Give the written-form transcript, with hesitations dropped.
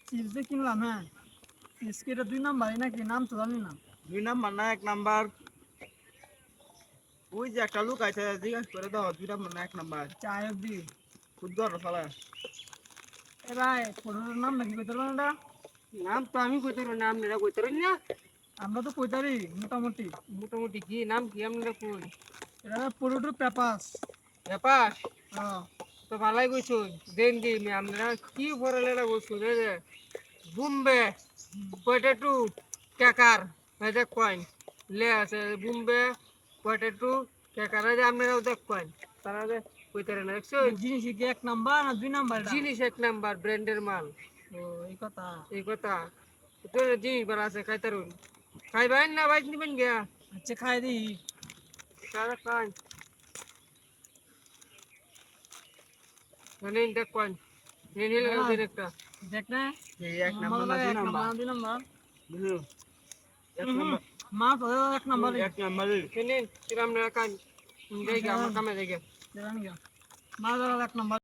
Chips যে কিনলাম, হ্যাঁ চিপস কি এটা 2 নাম্বারই নাকি? নাম তো জানি না। 2 নাম্বার না 1 নাম্বার? ওই যে একটা লোক আছে জিজ্ঞাসা করে দাও 2 নাম্বার না 1 নাম্বার? চায় দি। খুদ্দর সালা। এ ভাই ফটোর নাম নাকি কইতে পারবেন এটা? নাম তো আমি কইতে পারি, নাম নেরা কইতে পারি না। আমরা তো কইতারি মোটামুটি। মোটামুটি কি নাম কি আপনারা কই? এটা পটেটো পেপাস। ব্যাপার হ্যাঁ তো ভালাই কইছো। দেন দি আপনারা কি পড়ালেখা করছো রে? বুম্বে পটেটো কেকার এটা কয়েন লে আছে। বুম্বে পটেটো কেকার যে আপনারাও দেখ কয়েন, তারা যে কইতে না দেখছো। জিনিস কি 1 নাম্বার না 2 নাম্বার এটা? জিনিস 1 নাম্বার, ব্র্যান্ডের মাল। ও এই কথা। এই কথা তো জিনিস বার আছে খাইতারুন। খাইবেন না বাইক নিবেন গিয়া? আচ্ছা খাই দি। তারা খান মানে দেখ কয়েন নিয়ে নিলে ওদের একটা দেখ না এই 1 নাম্বার না 2 নাম্বার? 2 নাম্বার। বুঝলো? 1 নাম্বার। মা তো 1 নাম্বারই। 1 নাম্বারই। নিন আপনারা খান। দেখি আমার কামে দেখে জানি গা। মা 1 নাম্বার।